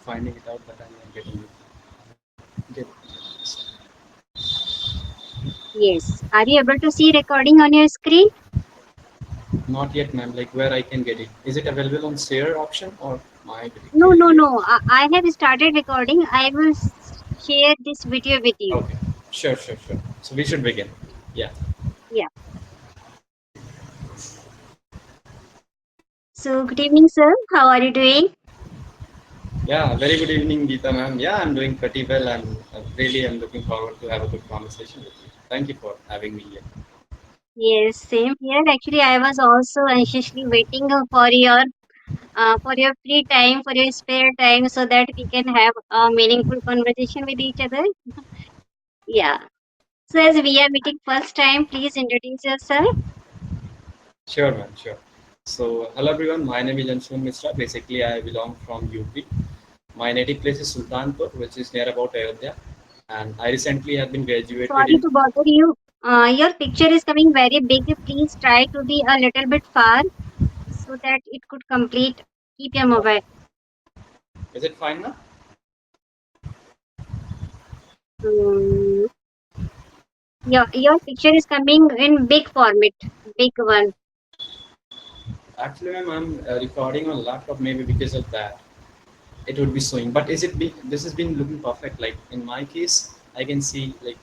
finding it out that I'm not getting it. Get, Yes. Are you able to see recording on your screen? not yet, ma'am. Like where I can get it. Is it available on share option or my No, no, directly? no. I have started recording. I will share this video with you. Okay. Sure, sure, sure. So we should begin. Yeah. Yeah. So, good evening, sir. How are you doing? Yeah. Very good evening, Geeta, ma'am. Yeah, I'm doing pretty well, and really I'm looking forward to have a good conversation with you. Thank you for having me here. Yes, same here. Actually, I was also anxiously waiting for your free time, for your spare time, so that we can have a meaningful conversation with each other. Yeah. So, as we are meeting first time, please introduce yourself. Sure, ma'am. Sure. So, hello everyone. My name is Anshuman Mishra. Basically, I belong from UP. My native place is Sultanpur, which is near about Ayodhya, and I recently have been graduated Sorry in. to bother you. Your picture is coming very big. Please try to be a little bit far so that it could complete. Keep your mobile. Is it fine now? Mm, your picture is coming in big format, big one. Actually, ma'am, I'm recording on laptop. Maybe because of that, it would be showing. But is it be? This has been looking perfect. Like in my case, I can see like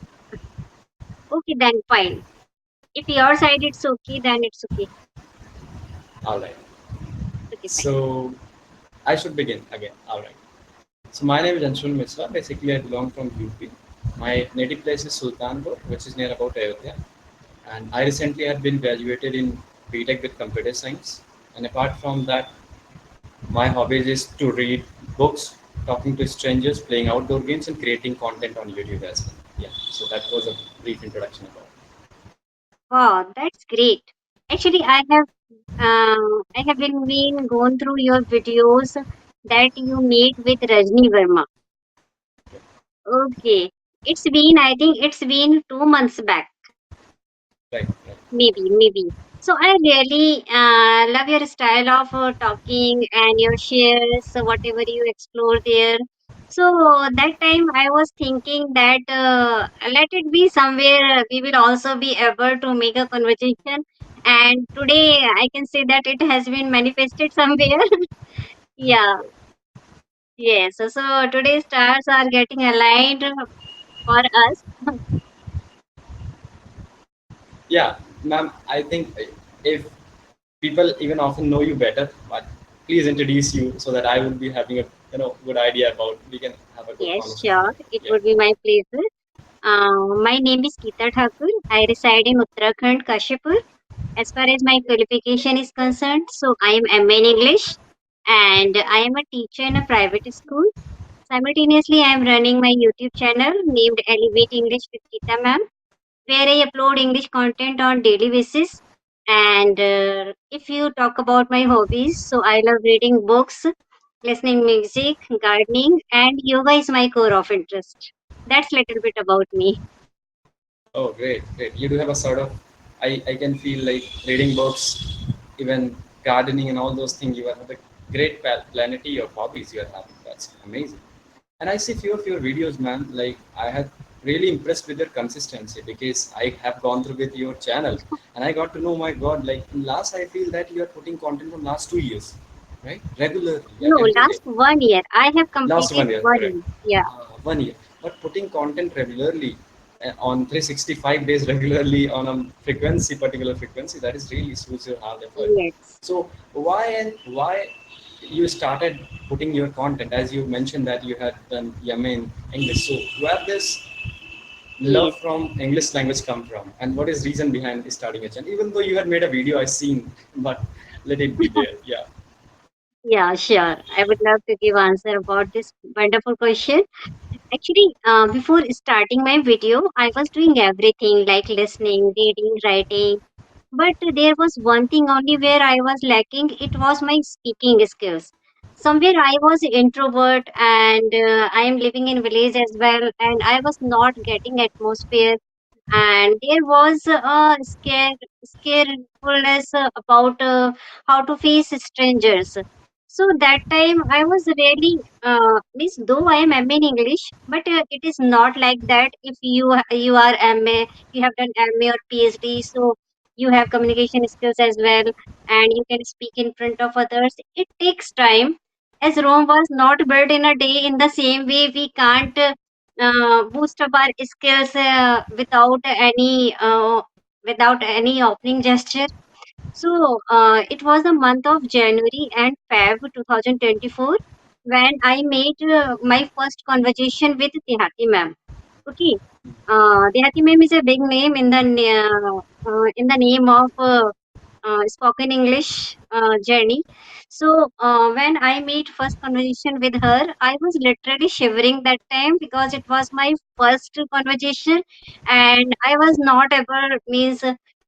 Okay, then fine. If your side it's okay, then it's okay. all right. Okay, fine. So I should begin again. All right. So my name is Anshuman Mishra. Basically, I belong from UP. My native place is Sultanpur, which is near about Ayodhya. And I recently had been graduated in BTech with computer science. And apart from that, my hobbies is to read books, talking to strangers, playing outdoor games, and creating content on YouTube as well. Yeah, so that was a brief introduction about. Wow, that's great. Actually, I have been going through your videos that you made with Rajni Verma. Okay, I think it's been 2 months back. Right, right. Maybe. So I really love your style of talking and your shares, whatever you explore there. So that time I was thinking that let it be somewhere we will also be able to make a conversation. And today I can say that it has been manifested somewhere. Yeah, yes. So today's stars are getting aligned for us. Yeah, ma'am, I think if people even often know you better, but please introduce you so that I would be having a good idea about we can have a good Yes, conversation. sure. It Yeah. would be my pleasure. My name is Geeta Thakur. I reside in Uttarakhand, Kashipur. As far as my qualification is concerned, so I am MA in English and I am a teacher in a private school. Simultaneously, I am running my YouTube channel named Elevate English with Geeta Ma'am, where I upload English content on daily basis. And if you talk about my hobbies, so I love reading books, listening music, gardening, and yoga is my core of interest. That's little bit about me. Oh, great, great. You do have a sort of, I can feel like reading books, even gardening and all those things. You have a great plenty of hobbies you are having. That's amazing. And I see few of your videos, man. Like I had really impressed with your consistency because I have gone through with your channel and I got to know, my God, like in last I feel that you are putting content from last 2 years, right? Regularly, I No, can feel last it. 1 year. I have Last completed 1 year, one correct. year. Yeah. 1 year. But putting content regularly on 365 days regularly on a frequency, particular frequency, that is really suits your hard effort. Yes. So why you started putting your content as you mentioned that you had done YM in English. So where this Yes. love from English language come from, and what is reason behind starting a channel? Even though you had made a video, I seen, but let it be there. Yeah. Yeah, sure. I would love to give answer about this wonderful question. Actually, before starting my video, I was doing everything like listening, reading, writing. But there was one thing only where I was lacking. It was my speaking skills. Somewhere I was introvert and I am living in village as well, and I was not getting atmosphere. And there was a scarefulness about how to face strangers. So that time I was really means though I am MA in English, but it is not like that. If you are MA, you have done MA or PhD, so you have communication skills as well, and you can speak in front of others. It takes time, as Rome was not built in a day. In the same way, we can't boost up our skills without any opening gesture. So it was the month of January and Feb 2024 when I made my first conversation with Dehati ma'am. Okay, Dehati ma'am is a big name in the name of spoken English journey. So when I made first conversation with her, I was literally shivering that time because it was my first conversation, and I was not able means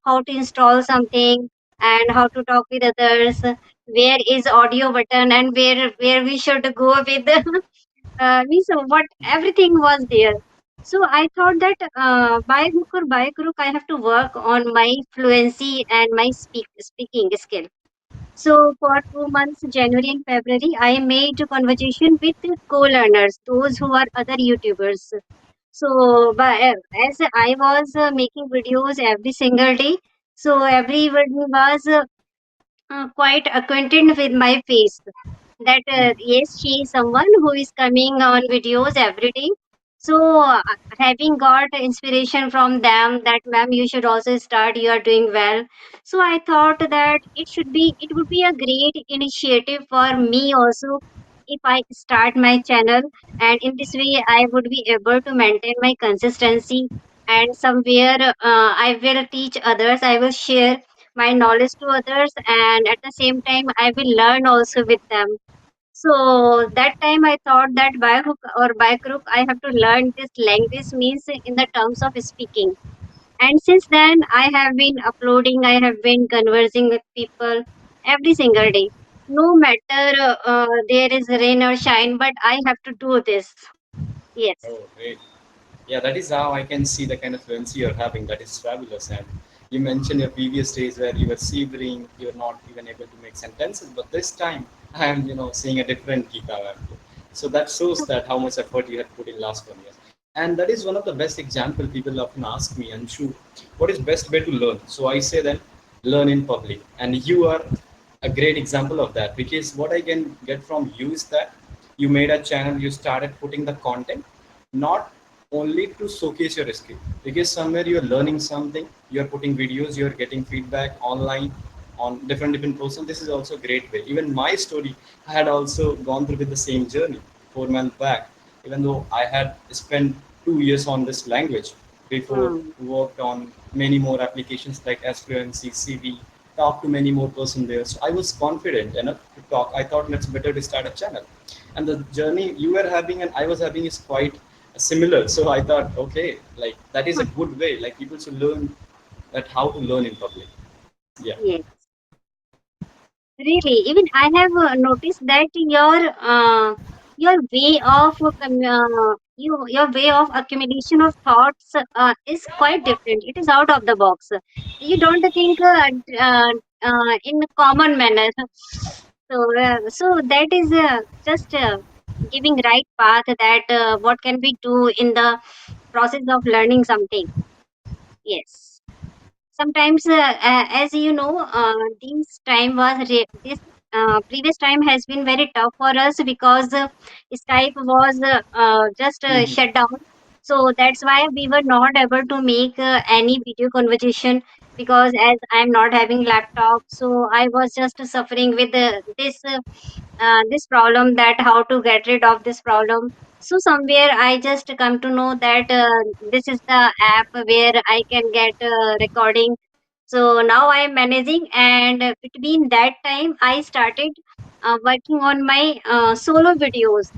how to install something and how to talk with others. Where is audio button and where we should go with means what everything was there. So I thought that by hook or by crook, I have to work on my fluency and my speaking skill. So for 2 months, January and February, I made a conversation with co-learners, those who are other YouTubers. So as I was making videos every single day, so everybody was quite acquainted with my face, that yes, she is someone who is coming on videos every day. So having got inspiration from them that ma'am, you should also start, you are doing well. So I thought that it would be a great initiative for me also if I start my channel, and in this way I would be able to maintain my consistency, and somewhere I will teach others, I will share my knowledge to others, and at the same time I will learn also with them. So that time I thought that by hook or by crook, I have to learn this language means in the terms of speaking. And since then, I have been uploading, I have been conversing with people every single day. No matter there is rain or shine, but I have to do this. Yes. Oh, great. Yeah, that is how I can see the kind of fluency you're having. That is fabulous. And you mentioned your previous days where you were shivering, you're not even able to make sentences. But this time, I am, seeing a different Geeta. So that shows that how much effort you had put in last 1 year. And that is one of the best example people often ask me, Anshu, what is best way to learn? So I say then, learn in public. And you are a great example of that because what I can get from you is that you made a channel, you started putting the content, not only to showcase your skill, because somewhere you're learning something, you're putting videos, you're getting feedback online on different person. This is also a great way. Even my story, I had also gone through with the same journey 4 months back, even though I had spent 2 years on this language before, Hmm. worked on many more applications like as fluency CV, talked to many more person there, so I was confident enough to talk. I thought let's better to start a channel, and the journey you were having and I was having is quite similar. So I thought, okay, like that is a good way. Like people should learn that how to learn in public. Yeah. Yes. Really, even I have noticed that your way of your way of accumulation of thoughts is quite different. It is out of the box. You don't think in a common manner. So that is just giving right path that what can we do in the process of learning something. Yes. Sometimes as you know, this previous time has been very tough for us because Skype was just Mhm. shut down, so that's why we were not able to make any video conversation, because as I am not having laptop, so I was just suffering with this problem, that how to get rid of this problem. So somewhere I just come to know that this is the app where I can get recording. So now I am managing, and between that time I started working on my solo videos.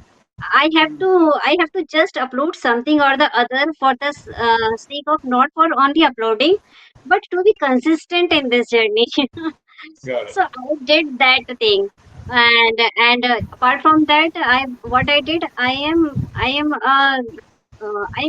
I have to just upload something or the other for the sake of not for only uploading, but to be consistent in this journey. Got it. So I did that thing, apart from that, I what I did, I am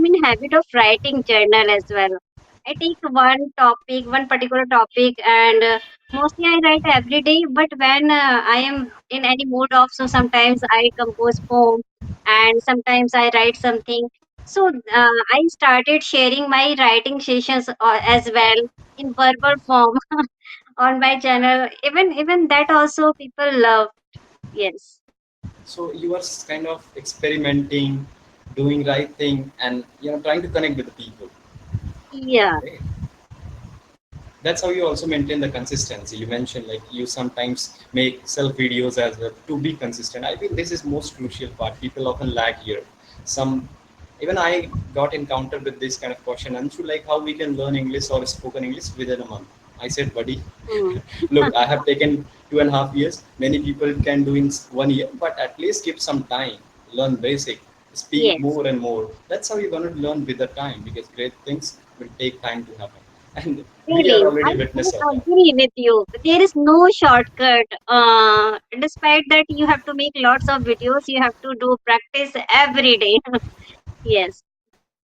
in habit of writing journal as well. I take one topic, one particular topic, and Mostly I write every day, but when I am in any mood off, so sometimes I compose poem and sometimes I write something. So I started sharing my writing sessions as well in verbal form on my channel. Even that also people love. Yes. So you are kind of experimenting, doing right thing, and trying to connect with the people. Yeah. Right? That's how you also maintain the consistency. You mentioned like you sometimes make self videos as well to be consistent. I think this is most crucial part. People often lag here. Some even I got encountered with this kind of question. Anshu, like how we can learn English or spoken English within a month. I said, buddy, Mm. look, I have taken 2.5 years. Many people can do in 1 year, but at least give some time, learn basic, speak Yes. more and more. That's how you're going to learn with the time because great things will take time to happen. And we are Really, already witness of I that. agree with you. There is no shortcut. Despite that, you have to make lots of videos. You have to do practice every day. Yes.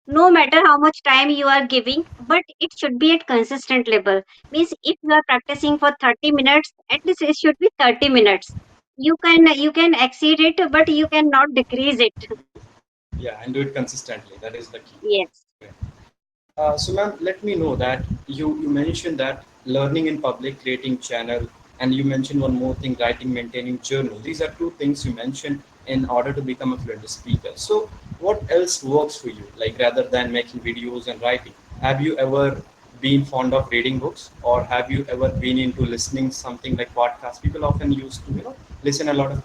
No matter how much time you are giving, but it should be at consistent level. Means if you are practicing for 30 minutes, at least it should be 30 minutes. You can exceed it, but you cannot decrease it. Yeah, and do it consistently. That is the key. Yes. So, ma'am, let me know that you mentioned that learning in public, creating channel, and you mentioned one more thing, writing, maintaining journal. These are two things you mentioned in order to become a fluent speaker. So, what else works for you? Like rather than making videos and writing, have you ever been fond of reading books, or have you ever been into listening something like podcasts? People often used to listen a lot of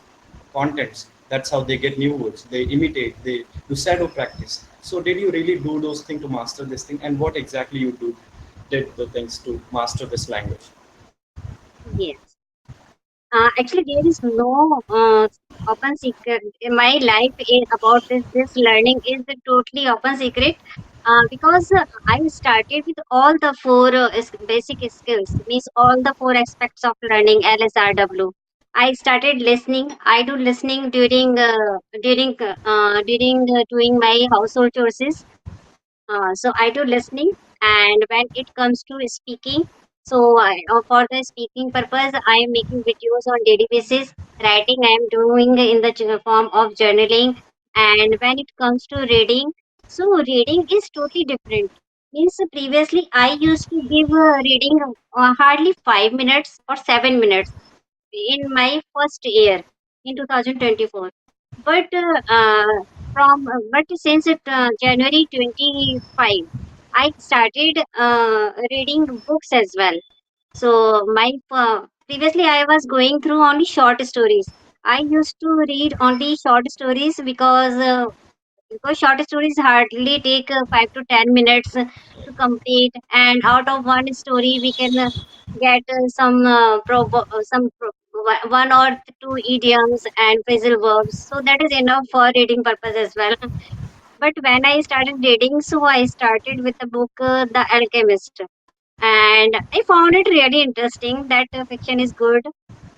contents. That's how they get new words. They imitate. They do shadow practice. So did you really do those things to master this thing? And what exactly you did the things to master this language? Yes. Actually, there is no open secret. In my life is about this learning is a totally open secret. Because I started with all the four basic skills, means all the four aspects of learning LSRW. I started listening. I do listening during doing my household chores. So I do listening, and when it comes to speaking, for the speaking purpose, I am making videos on daily basis. Writing, I am doing in the form of journaling, and when it comes to reading, so reading is totally different. Means previously I used to give reading hardly 5 minutes or 7 minutes in my first year in 2024. But since January 25, I started reading books as well. So my previously I was going through only short stories. I used to read only short stories because short stories hardly take 5 to 10 minutes to complete, and out of one story we can get one or two idioms and phrasal verbs. So that is enough for reading purpose as well. But when I started reading, so I started with the book The Alchemist, and I found it really interesting. That fiction is good,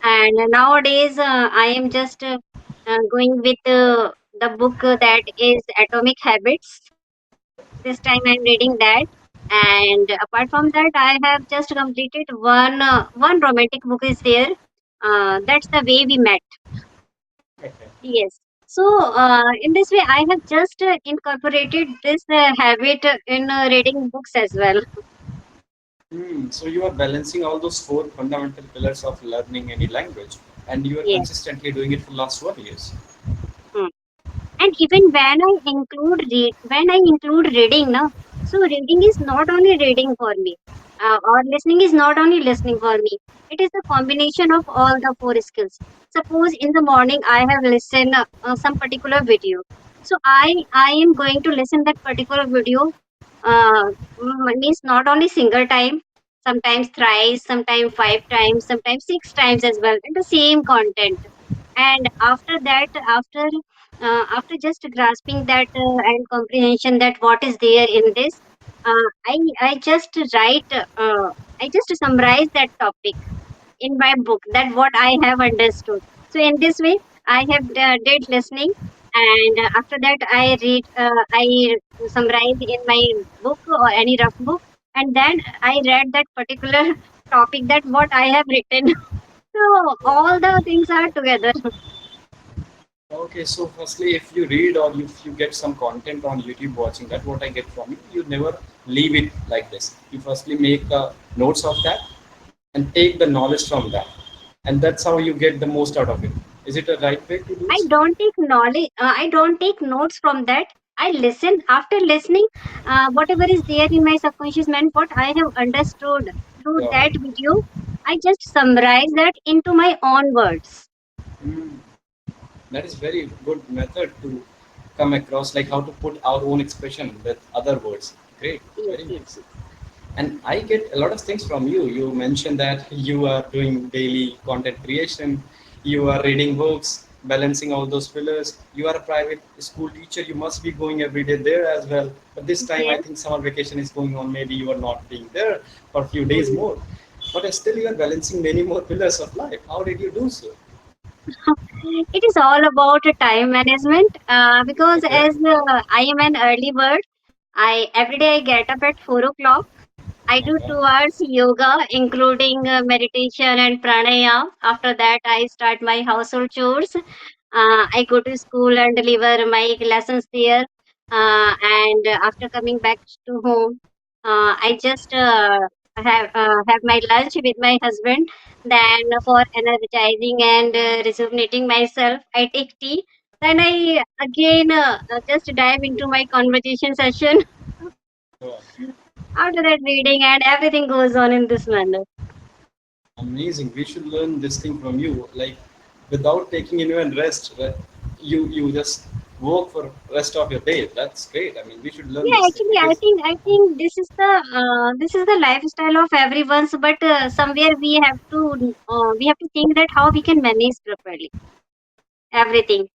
and nowadays I am just going with the book that is Atomic Habits. This time I'm reading that, and apart from that, I have just completed one romantic book is there. That's The Way We Met. Okay. Yes. So in this way, I have just incorporated this habit in reading books as well. So you are balancing all those four fundamental pillars of learning any language, and you are Yes. consistently doing it for last 1 years. Hmm. And even when I include reading now, so reading is not only reading for me, or listening is not only listening for me. It is a combination of all the four skills. Suppose in the morning I have listened some particular video, so I am going to listen that particular video. Means not only single time, sometimes thrice, sometimes 5 times, sometimes 6 times as well, and the same content. And after that, after just grasping that and comprehension that what is there in this, I just write, I just summarize that topic in my book, that what I have understood. So in this way I have did listening, and after that I summarize in my book or any rough book, and then I read that particular topic that what I have written. So all the things are together. Okay, so firstly, if you read or if you get some content on YouTube watching, that what I get from you, you never leave it like this. You firstly make notes of that and take the knowledge from that, and that's how you get the most out of it. Is it a right way to do I so? don't take knowledge. I don't take notes from that. I listen. After listening, whatever is there in my subconscious mind, what I have understood through Got that it. video, I just summarize that into my own words. Mm, that is very good method to come across, like how to put our own expression with other words. Great, Yes, very yes, nice. yes. And I get a lot of things from you. You mentioned that you are doing daily content creation, you are reading books, balancing all those pillars. You are a private school teacher. You must be going every day there as well. But this time, I Yes. think summer vacation is going on. Maybe you are not being there for a few days Mm. more. But still, you are balancing many more pillars of life. How did you do so? It is all about time management because Okay. as I am an early bird, I every day I get up at 4 o'clock. I do Okay. 2 hours yoga, including meditation and pranayama. After that, I start my household chores. I go to school and deliver my lessons there. And after coming back to home, I just have my lunch with my husband. Then, for energizing and rejuvenating myself, I take tea. Then I again just dive into my conversation session. Oh, After that, reading and everything goes on in this manner. amazing. We should learn this thing from you. Like without taking even rest, you just work for rest of your day. That's great. I mean, we should learn Yeah, this thing actually, I because think I think this is the lifestyle of everyone's, but somewhere we have to think that how we can manage properly everything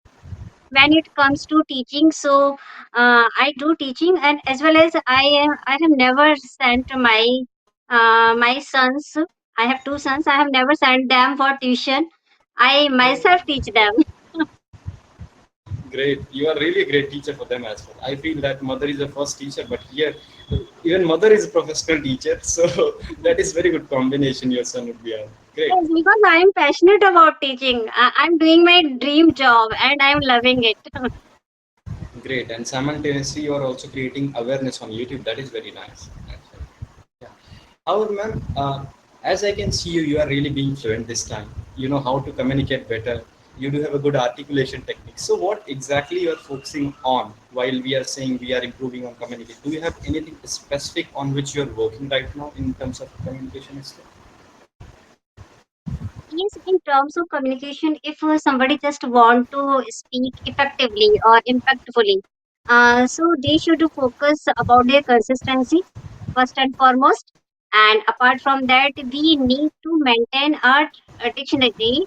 when it comes to teaching. So I do teaching, and as well as I have never sent my sons. I have two sons. I have never sent them for tuition. I myself teach them. great. You are really a great teacher for them as well. I feel that mother is the first teacher, but here even mother is a professional teacher. So that is very good combination. Your son would be a great. Yes, because I am passionate about teaching. I'm doing my dream job and I'm loving it. Great. And simultaneously, you are also creating awareness on YouTube. That is very nice. Actually. Yeah. However, ma'am, as I can see you, you are really being fluent this time. You know how to communicate better. You do have a good articulation technique. So, what exactly you are focusing on while we are saying we are improving on communication? Do you have anything specific on which you are working right now in terms of communication skill? Yes, in terms of communication, if somebody just want to speak effectively or impactfully, so they should focus about their consistency first and foremost. And apart from that, we need to maintain our dictionary,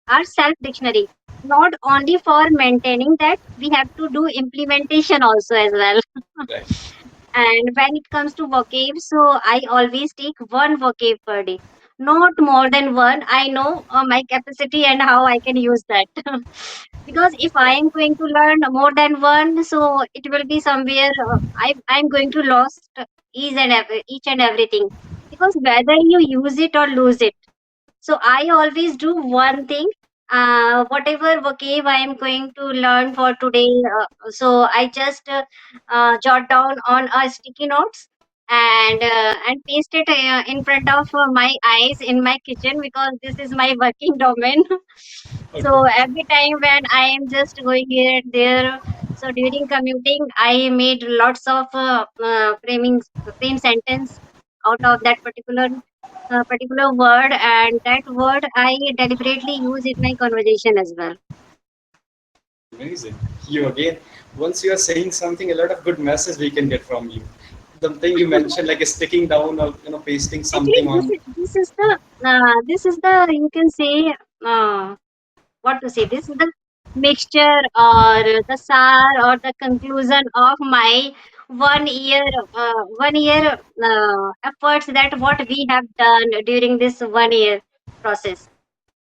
our self dictionary. Not only for maintaining that, we have to do implementation also as well. Right. And when it comes to vocab, so I always take one vocab per day, not more than one. I know my capacity and how I can use that. Because if I am going to learn more than one, so it will be somewhere I'm going to lost each and everything. Because whether you use it or lose it, so I always do one thing. Whatever vocab I am going to learn for today, so I just jot down on a sticky notes and paste it in front of my eyes in my kitchen because this is my working domain. Okay. So every time when I am just going here and there, so during commuting, I made lots of frame sentence out of that particular word, and that word I deliberately use in my conversation as well. Amazing. You again, once you are saying something, a lot of good message we can get from you. The thing you mentioned, like sticking down or pasting Actually, something on. this is the you can say what to say. This is the mixture or the sar or the conclusion of my 1 year 1 year efforts that what we have done during this 1 year process.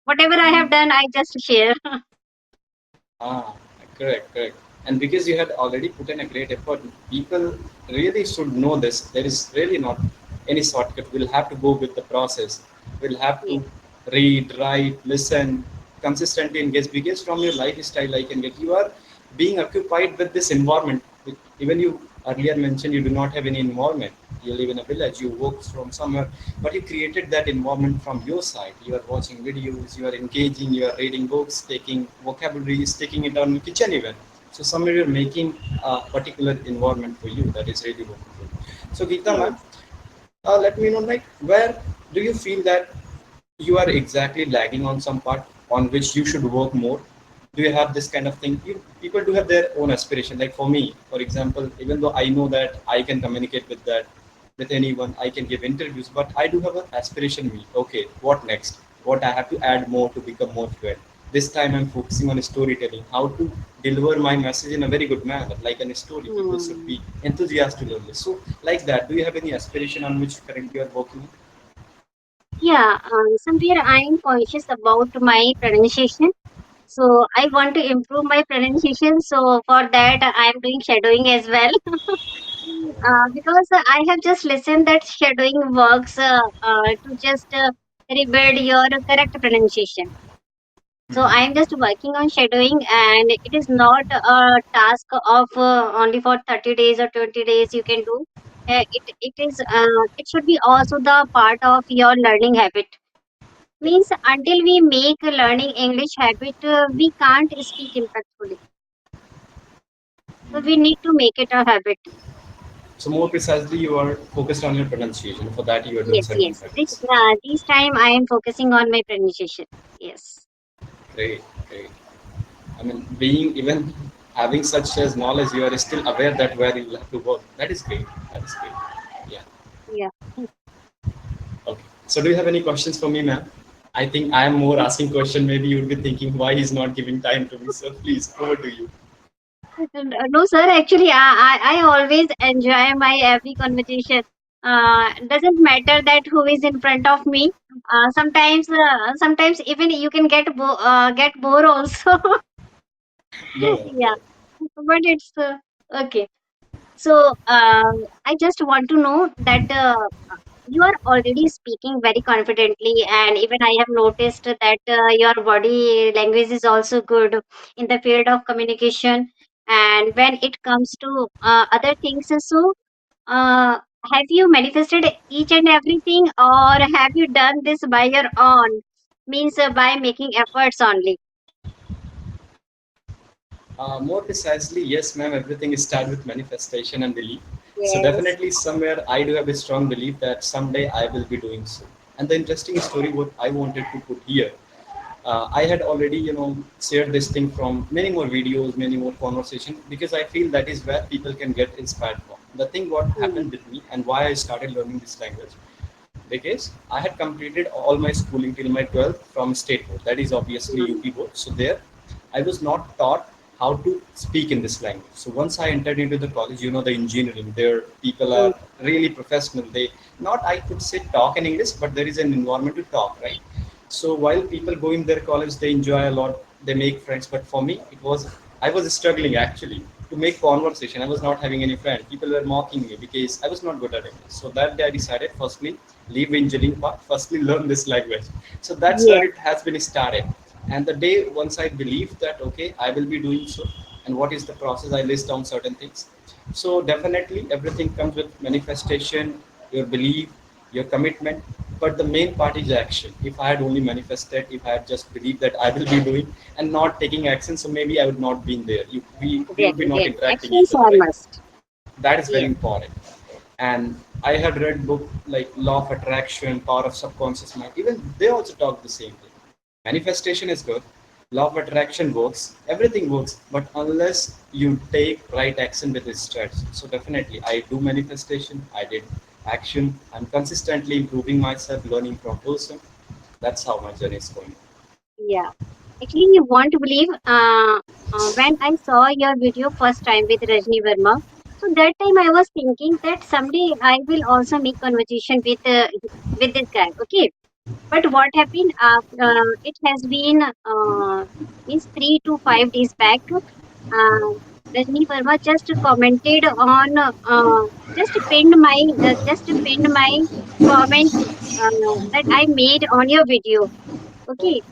Whatever I have done, I just share. Ah, correct, correct. And because you had already put in a great effort, people really should know this. There is really not any shortcut. We'll have to go with the process. will have yeah. to read, write, listen, consistently engage because from your lifestyle I can get you are being occupied with this environment. Even you earlier mentioned you do not have any environment. You live in a village, you work from somewhere, but you created that environment from your side. You are watching videos, you are engaging, you are reading books, taking vocabularies, taking it on the kitchen even. So somewhere you're making a particular environment for you that is really working for you. So Geeta ma'am, Yes. let me know like where do you feel that you are exactly lagging on some part on which you should work more? Do you have this kind of thing? People do have their own aspiration. Like for me, for example, even though I know that I can communicate with that with anyone, I can give interviews, but I do have an aspiration. Me, okay, what next? What I have to add more to become more fluent. This time I'm focusing on storytelling, how to deliver my message in a very good manner, like in a story. People should Hmm. be enthusiastic to learn this. So, like that, do you have any aspiration on which currently you are working? Yeah, somewhere I am conscious about my pronunciation. So I want to improve my pronunciation. So for that, I am doing shadowing as well. Because I have just listened that shadowing works to just rebuild your correct pronunciation. So I am just working on shadowing, and it is not a task of only for 30 days or 20 days you can do. It should be also the part of your learning habit. Means until we make learning English habit, we can't speak impactfully. So we need to make it a habit. So more precisely, you are focused on your pronunciation. For that, you are doing Yes, certain yes. habits. This time I am focusing on my pronunciation. Yes. Great, great. I mean, being even having such as knowledge, you are still aware that where you have to work. That is great. That is great. Yeah. Yeah. Okay. So, do you have any questions for me, ma'am? I think I am more asking question. Maybe you would be thinking why he's not giving time to me. So, please, over to you. No, sir. Actually, I always enjoy my every conversation. Doesn't matter that who is in front of me. Sometimes even you can get bored also. No, Yeah, no. but it's okay. So I just want to know that you are already speaking very confidently, and even I have noticed that your body language is also good in the field of communication. And when it comes to other things, so uh, have you manifested each and everything, or have you done this by your own? Means by making efforts only. More precisely, yes, ma'am. Everything is started with manifestation and belief. So Yes. definitely, somewhere I do have a strong belief that someday I will be doing so. And the interesting story, what I wanted to put here, I had already, shared this thing from many more videos, many more conversation, because I feel that is where people can get inspired from. The thing what Hmm. happened with me and why I started learning this language because I had completed all my schooling till my 12th from state board. That is obviously Hmm. UP board. So there, I was not taught how to speak in this language. So once I entered into the college, the engineering, there people Hmm. are really professional. They not I could say talk in English, but there is an environment to talk, right? So while people go in their college, they enjoy a lot, they make friends. But for me, I was struggling actually to make conversation. I was not having any friends. People were mocking me because I was not good at it. So that day I decided, firstly, leave engineering part, firstly learn this language. So that's where Yes. it has been started. And the day once I believe that okay, I will be doing so, and what is the process, I list down certain things. So definitely everything comes with manifestation, your belief, your commitment, but the main part is action. If I had only manifested, if I had just believed that I will be doing and not taking action, so maybe I would not be in there. We would be Really, not really. interacting each Actions other, are right? must. That is very Yes. important. And I had read book like Law of Attraction, Power of Subconscious Mind. Even they also talk the same thing. Manifestation is good. Law of attraction works. Everything works, but unless you take right action with this strategy. So definitely, I do manifestation. I did action. I'm consistently improving myself, learning from person. That's how my journey is going. Yeah. Actually, you won't believe when I saw your video first time with Rajni Verma. So that time I was thinking that someday I will also make conversation with this guy. Okay, but what happened? It has been means 3 to 5 days back. Uh, Rajni Verma just commented on just pinned my comment that I made on your video. Okay.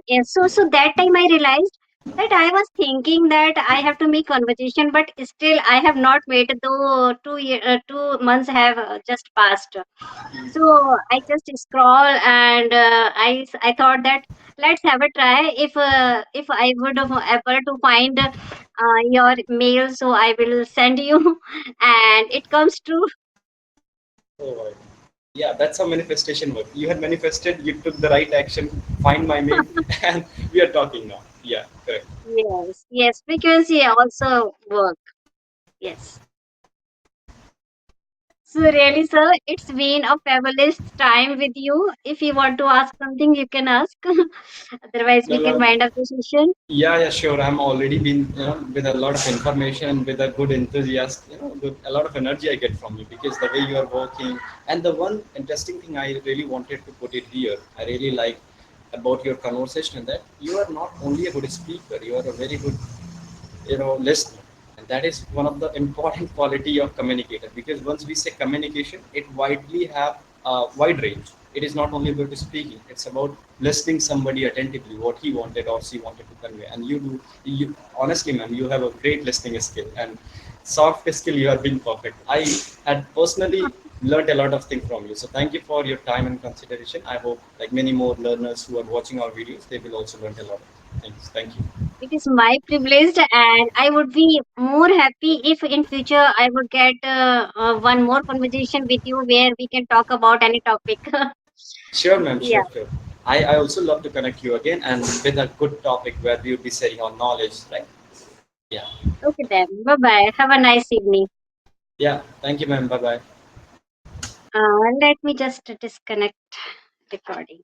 Yeah, so that time I realized that I was thinking that I have to make conversation, but still I have not made, though 2 months have just passed. So I just scroll, and I thought that let's have a try. If I would have able to find your mail, so I will send you, and it comes true. Oh, right. Yeah, that's how manifestation works. You had manifested, you took the right action, find my mail, and we are talking now. Yeah, correct. Yes, yes, frequency also work. Yes. So really, sir, it's been a fabulous time with you. If you want to ask something, you can ask. Otherwise, No, we can no. wind up the session. Yeah, yeah, sure. I'm already been, with a lot of information, with a good enthusiast, a lot of energy I get from you because the way you are working. And the one interesting thing I really wanted to put it here, I really like about your conversation that you are not only a good speaker, you are a very good listener, and that is one of the important quality of communicator, because once we say communication, it widely have a wide range. It is not only about speaking, it's about listening somebody attentively what he wanted or she wanted to convey. And you honestly, man, you have a great listening skill, and soft skill you have been perfect. I had personally learned a lot of things from you, so thank you for your time and consideration. I hope like many more learners who are watching our videos, they will also learn a lot of things. Thank you. It is my privilege, and I would be more happy if in future I would get one more conversation with you where we can talk about any topic. Sure, ma'am. Yeah. Sure, sure. I also love to connect you again and with a good topic where we will be sharing our knowledge, right? Yeah. Okay then. Bye bye. Have a nice evening. Yeah. Thank you, ma'am. Bye bye. Let me just disconnect recording.